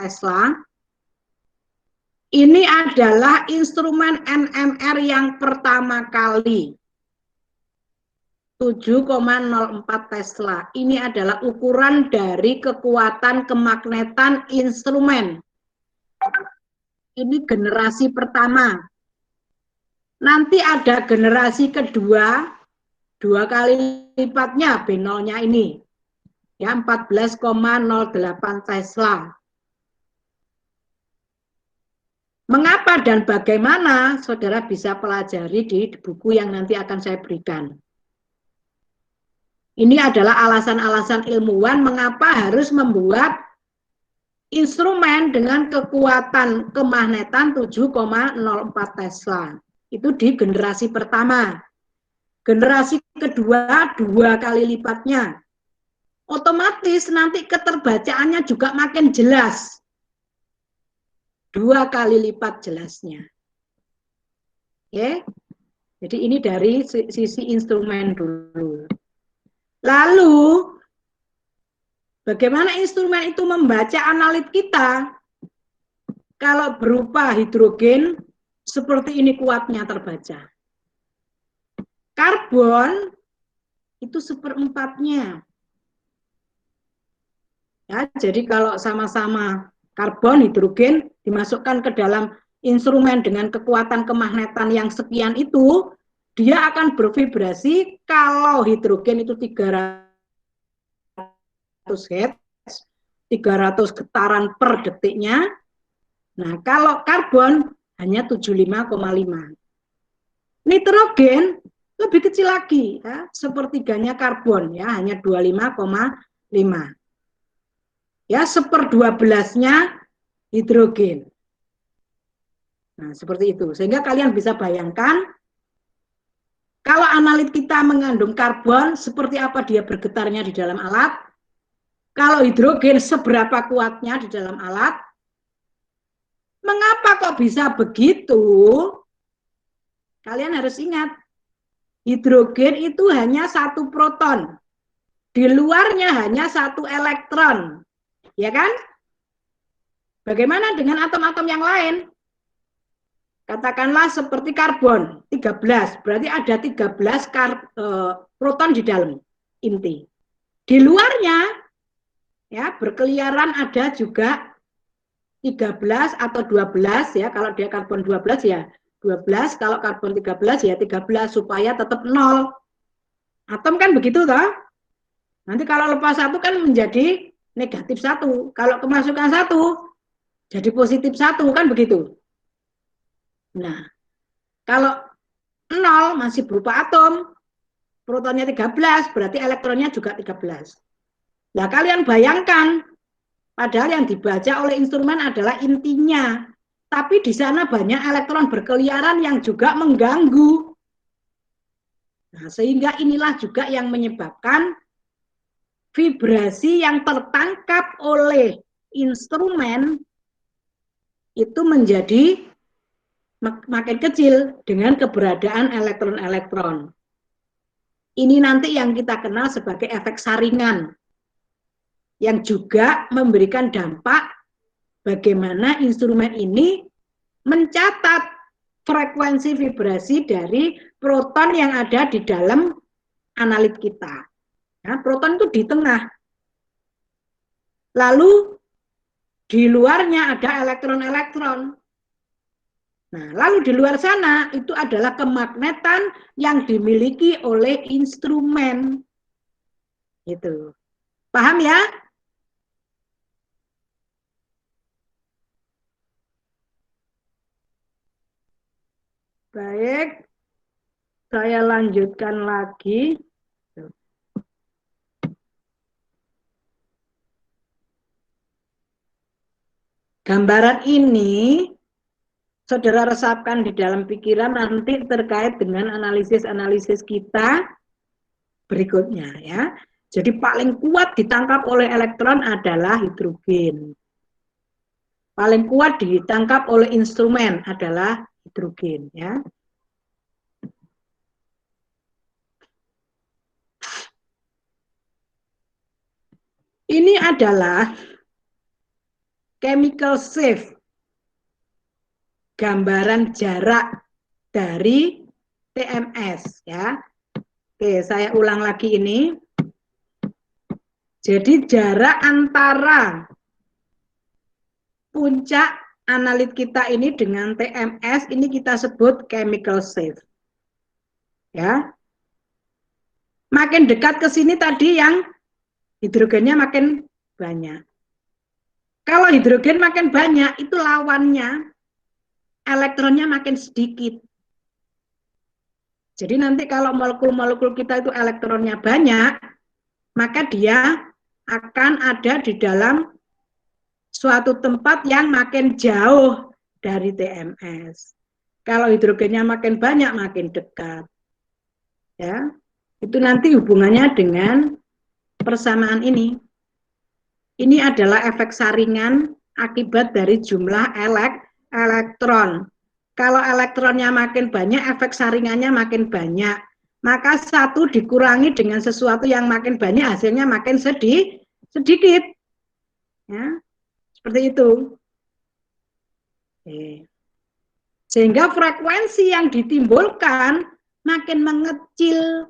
Tesla. Ini adalah instrumen NMR yang pertama kali. 7,04 Tesla. Ini adalah ukuran dari kekuatan kemagnetan instrumen. Ini generasi pertama. Nanti ada generasi kedua, 2 kali lipatnya B0-nya ini. Ya, 14,08 Tesla. Mengapa dan bagaimana, saudara bisa pelajari di buku yang nanti akan saya berikan. Ini adalah alasan-alasan ilmuwan mengapa harus membuat instrumen dengan kekuatan kemagnetan 7,04 Tesla. Itu di generasi pertama. Generasi kedua 2 kali lipatnya. Otomatis nanti keterbacaannya juga makin jelas. 2 kali lipat jelasnya. Oke. Jadi ini dari sisi instrumen dulu. Lalu bagaimana instrumen itu membaca analit kita? Kalau berupa hidrogen, seperti ini kuatnya terbaca. Karbon, itu 1/4-nya. Ya, jadi kalau sama-sama karbon, hidrogen, dimasukkan ke dalam instrumen dengan kekuatan kemagnetan yang sekian itu, dia akan bervibrasi kalau hidrogen itu 300 Hz, 300 getaran per detiknya. Nah, kalau karbon hanya 75,5. Nitrogen lebih kecil lagi, ya, sepertiganya karbon, ya, hanya 25,5. Ya, 1/12-nya hidrogen. Nah, seperti itu. Sehingga kalian bisa bayangkan, kalau analit kita mengandung karbon, seperti apa dia bergetarnya di dalam alat. Kalau hidrogen, seberapa kuatnya di dalam alat. Mengapa kok bisa begitu? Kalian harus ingat, hidrogen itu hanya 1 proton. Di luarnya hanya 1 elektron. Ya kan? Bagaimana dengan atom-atom yang lain? Katakanlah seperti karbon, 13. Berarti ada 13 proton di dalam inti. Di luarnya, ya, berkeliaran ada juga 13 atau 12, ya. Kalau dia karbon 12, ya 12. Kalau karbon 13, ya 13, supaya tetap 0. Atom kan begitu, toh? Nanti kalau lepas 1 kan menjadi negatif 1. Kalau kemasukan 1, jadi positif 1, kan begitu. Nah, kalau 0 masih berupa atom, protonnya 13, berarti elektronnya juga 13. Nah, kalian bayangkan, padahal yang dibaca oleh instrumen adalah intinya, tapi di sana banyak elektron berkeliaran yang juga mengganggu. Nah, sehingga inilah juga yang menyebabkan vibrasi yang tertangkap oleh instrumen itu menjadi makin kecil dengan keberadaan elektron-elektron. Ini nanti yang kita kenal sebagai efek saringan, yang juga memberikan dampak bagaimana instrumen ini mencatat frekuensi vibrasi dari proton yang ada di dalam analit kita. Ya, proton itu di tengah. Lalu di luarnya ada elektron-elektron. Nah, lalu di luar sana itu adalah kemagnetan yang dimiliki oleh instrumen. Gitu. Paham ya? Baik. Saya lanjutkan lagi. Gambaran ini saudara resapkan di dalam pikiran nanti terkait dengan analisis-analisis kita berikutnya, ya. Jadi paling kuat ditangkap oleh elektron adalah hidrogen. Paling kuat ditangkap oleh instrumen adalah hidrogen, ya. Ini adalah chemical safe, gambaran jarak dari TMS ya. Oke, saya ulang lagi ini. Jadi jarak antara puncak analit kita ini dengan TMS ini kita sebut chemical safe. Ya. Makin dekat ke sini tadi yang hidrogennya makin banyak. Kalau hidrogen makin banyak, itu lawannya elektronnya makin sedikit. Jadi nanti kalau molekul-molekul kita itu elektronnya banyak, maka dia akan ada di dalam suatu tempat yang makin jauh dari TMS. Kalau hidrogennya makin banyak, makin dekat. Ya, itu nanti hubungannya dengan persamaan ini. Ini adalah efek saringan akibat dari jumlah elektron. Kalau elektronnya makin banyak, efek saringannya makin banyak. Maka satu dikurangi dengan sesuatu yang makin banyak, hasilnya makin sedikit. Ya, seperti itu. Oke. Sehingga frekuensi yang ditimbulkan makin mengecil.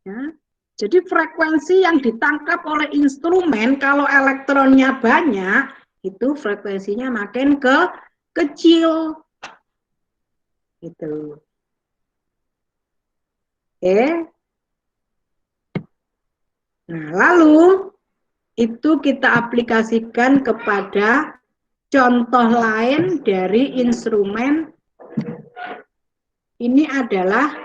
Ya. Jadi frekuensi yang ditangkap oleh instrumen kalau elektronnya banyak, itu frekuensinya makin kecil. Gitu. Oke. Nah, lalu itu kita aplikasikan kepada contoh lain dari instrumen. Ini adalah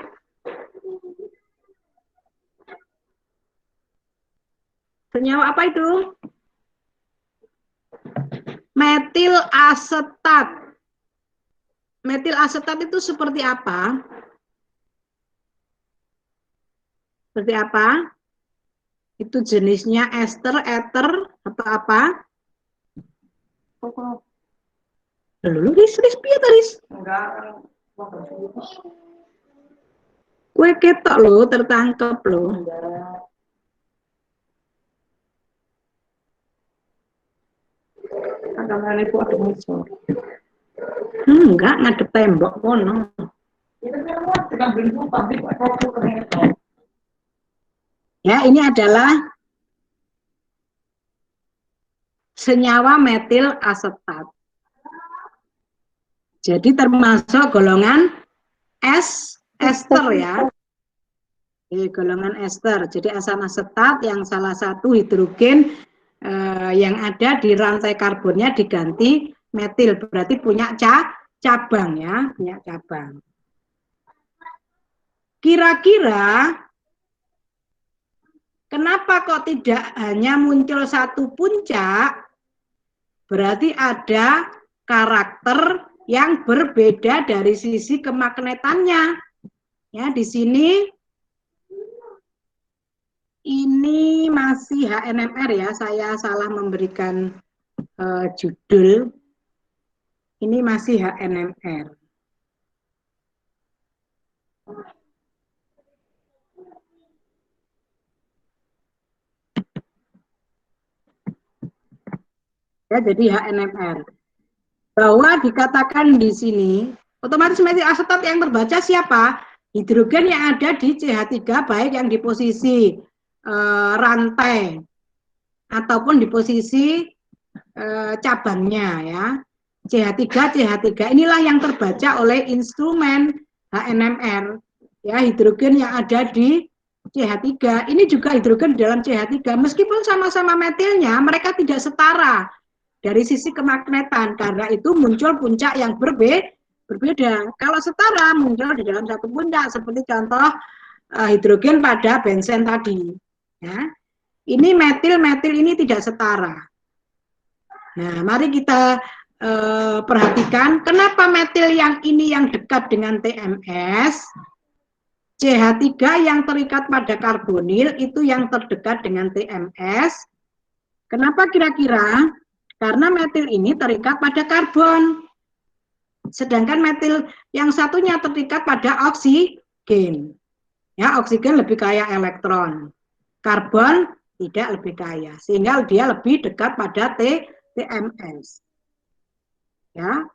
senyawa apa itu? Metil asetat. Metil asetat itu seperti apa? Seperti apa? Itu jenisnya ester, ether, atau apa? Lalu ris piye ta ris? Kue ketok lo, tertangkap lo. Enggak, ngadep tembok kono. Ya, ini adalah senyawa metil asetat. Jadi termasuk golongan ester ya. Golongan ester. Jadi asam asetat yang salah satu hidrogen yang ada di rantai karbonnya diganti metil, berarti punya cabang ya, punya cabang. Kira-kira kenapa kok tidak hanya muncul satu puncak? Berarti ada karakter yang berbeda dari sisi kemagnetannya. Ya, di sini ini masih HNMR ya, saya salah memberikan judul. Ini masih HNMR. Ya, jadi HNMR. Bahwa dikatakan di sini, otomatis metil asetat yang terbaca siapa? Hidrogen yang ada di CH3, baik yang di posisi rantai ataupun di posisi cabangnya ya. CH3 inilah yang terbaca oleh instrumen HNMR. Ya, hidrogen yang ada di CH3, ini juga hidrogen di dalam CH3, meskipun sama-sama metilnya, mereka tidak setara dari sisi kemagnetan, karena itu muncul puncak yang berbeda. Kalau setara muncul di dalam satu puncak, seperti contoh hidrogen pada benzen tadi. Ya. Ini metil ini tidak setara. Nah, mari kita perhatikan kenapa metil yang ini yang dekat dengan TMS, CH3 yang terikat pada karbonil itu yang terdekat dengan TMS. Kenapa kira-kira? Karena metil ini terikat pada karbon. Sedangkan metil yang satunya terikat pada oksigen. Ya, oksigen lebih kaya elektron. Karbon tidak lebih kaya. Sehingga dia lebih dekat pada TMS. Ya.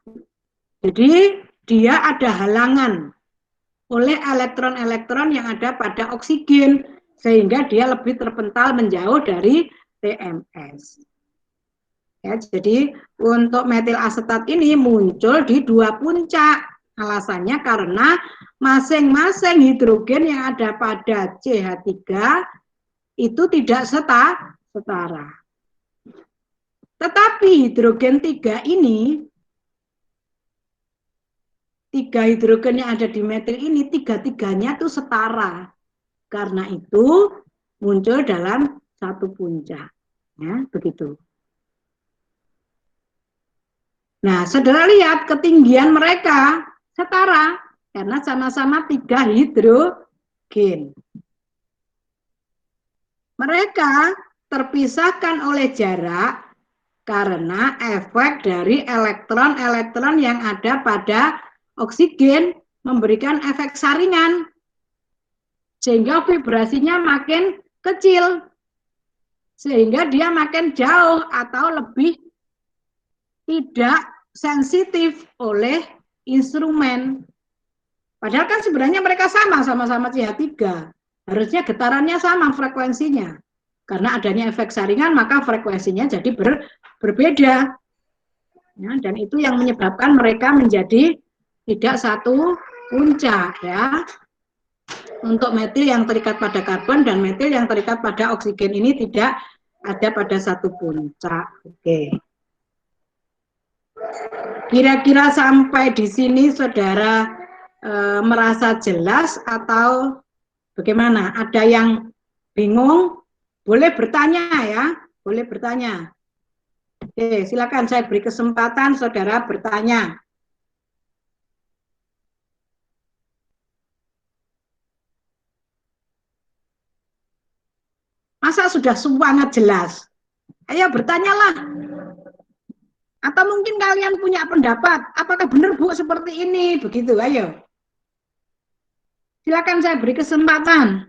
Jadi dia ada halangan oleh elektron-elektron yang ada pada oksigen sehingga dia lebih terpental menjauh dari TMS. Ya, jadi untuk metil asetat ini muncul di dua puncak. Alasannya karena masing-masing hidrogen yang ada pada CH3 itu tidak setara. Tetapi hidrogen 3 ini, 3 hidrogen yang ada di metil ini, tiga-tiganya itu setara. Karena itu muncul dalam satu puncak. Ya, begitu. Nah, saudara lihat ketinggian mereka setara karena sama-sama 3 hidrogen. Mereka terpisahkan oleh jarak karena efek dari elektron-elektron yang ada pada oksigen memberikan efek saringan sehingga vibrasinya makin kecil sehingga dia makin jauh atau lebih tidak sensitif oleh instrumen. Padahal kan sebenarnya mereka sama-sama CH3. Harusnya getarannya sama frekuensinya. Karena adanya efek saringan maka frekuensinya jadi berbeda. Ya, dan itu yang menyebabkan mereka menjadi tidak satu puncak ya. Untuk metil yang terikat pada karbon dan metil yang terikat pada oksigen ini tidak ada pada satu puncak. Oke. Kira-kira sampai di sini saudara merasa jelas atau bagaimana? Ada yang bingung? Boleh bertanya ya, boleh bertanya. Oke, silakan saya beri kesempatan saudara bertanya. Masa sudah sangat jelas? Ayo bertanyalah. Atau mungkin kalian punya pendapat, apakah benar Bu seperti ini? Begitu, ayo. Silakan saya beri kesempatan.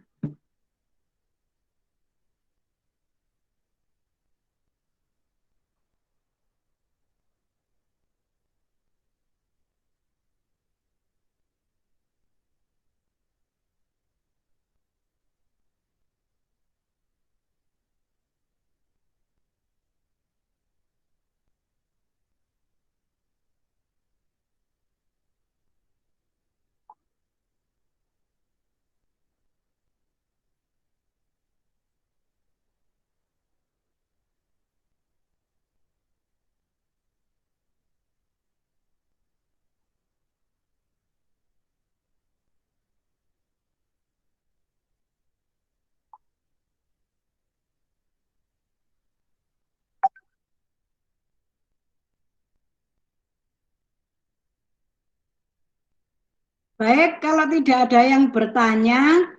Baik, kalau tidak ada yang bertanya,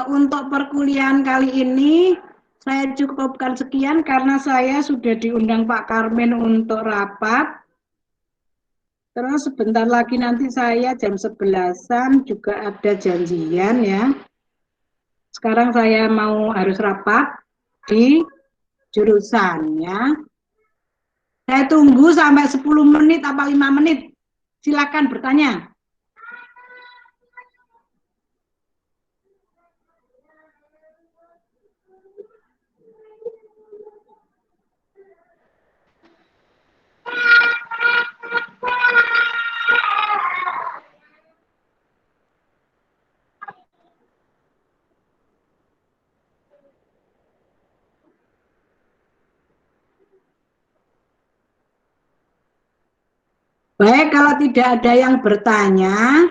untuk perkuliahan kali ini saya cukupkan sekian karena saya sudah diundang Pak Karmen untuk rapat. Terus sebentar lagi nanti saya jam 11-an juga ada janjian ya. Sekarang saya mau harus rapat di jurusan ya. Saya tunggu sampai 10 menit apa 5 menit. Silakan bertanya. Baik, kalau tidak ada yang bertanya,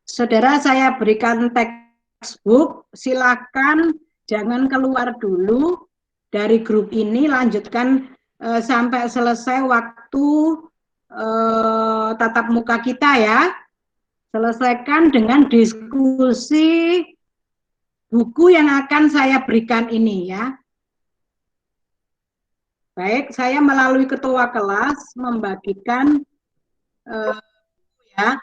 saudara saya berikan textbook, silakan jangan keluar dulu dari grup ini, lanjutkan sampai selesai waktu tatap muka kita ya. Selesaikan dengan diskusi buku yang akan saya berikan ini ya. Baik, saya melalui ketua kelas membagikan ya.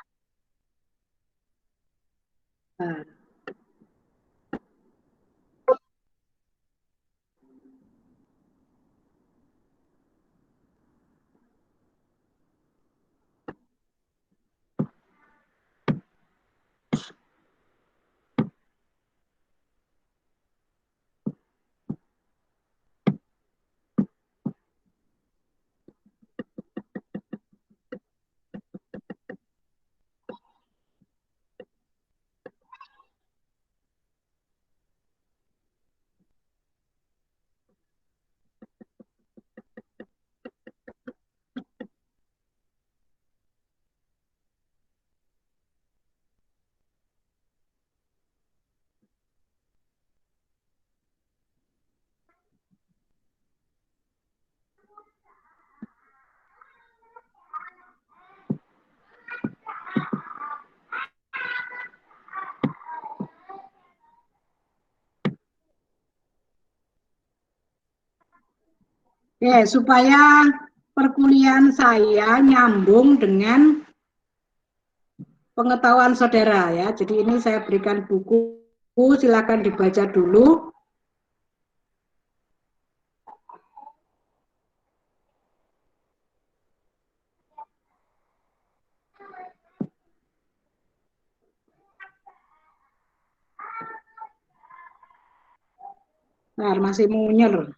Oke, supaya perkuliahan saya nyambung dengan pengetahuan saudara ya. Jadi ini saya berikan buku, silakan dibaca dulu. Nah, masih munyer.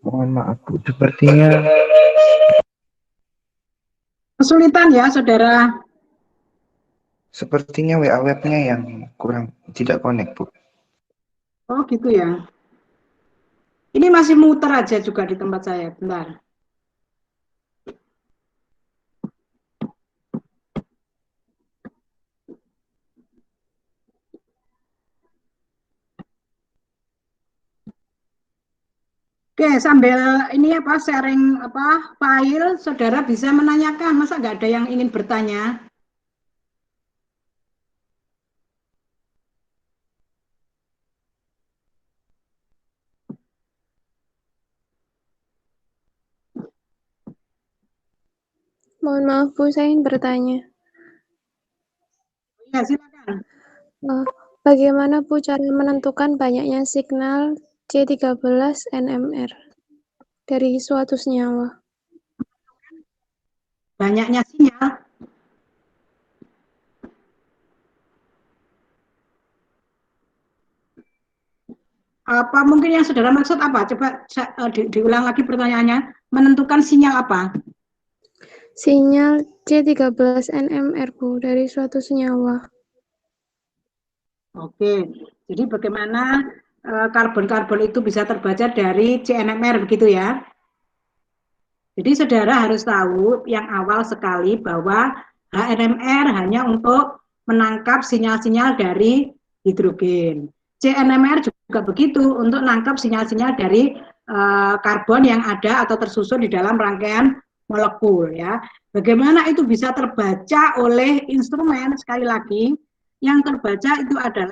Mohon maaf, Bu. Sepertinya Kesulitan ya, saudara. sepertinya WA webnya yang kurang tidak connect, Bu. Oh gitu ya. Ini masih muter aja juga di tempat saya. Bentar. Oke, sambil ini apa sharing apa file, saudara bisa menanyakan. Masa nggak ada yang ingin bertanya? Mohon maaf Bu, saya ingin bertanya. Ya, silakan. Bagaimana Bu cara menentukan banyaknya signal C13 NMR dari suatu senyawa? Banyaknya sinyal. Apa mungkin yang saudara maksud apa? Coba diulang lagi pertanyaannya. Menentukan sinyal apa? Sinyal C13 NMR Bu dari suatu senyawa. Oke, jadi bagaimana karbon-karbon itu bisa terbaca dari CNMR begitu ya? Jadi saudara harus tahu yang awal sekali bahwa HNMR hanya untuk menangkap sinyal-sinyal dari hidrogen. CNMR juga begitu untuk menangkap sinyal-sinyal dari karbon yang ada atau tersusun di dalam rangkaian molekul ya. Bagaimana itu bisa terbaca oleh instrumen, sekali lagi yang terbaca itu adalah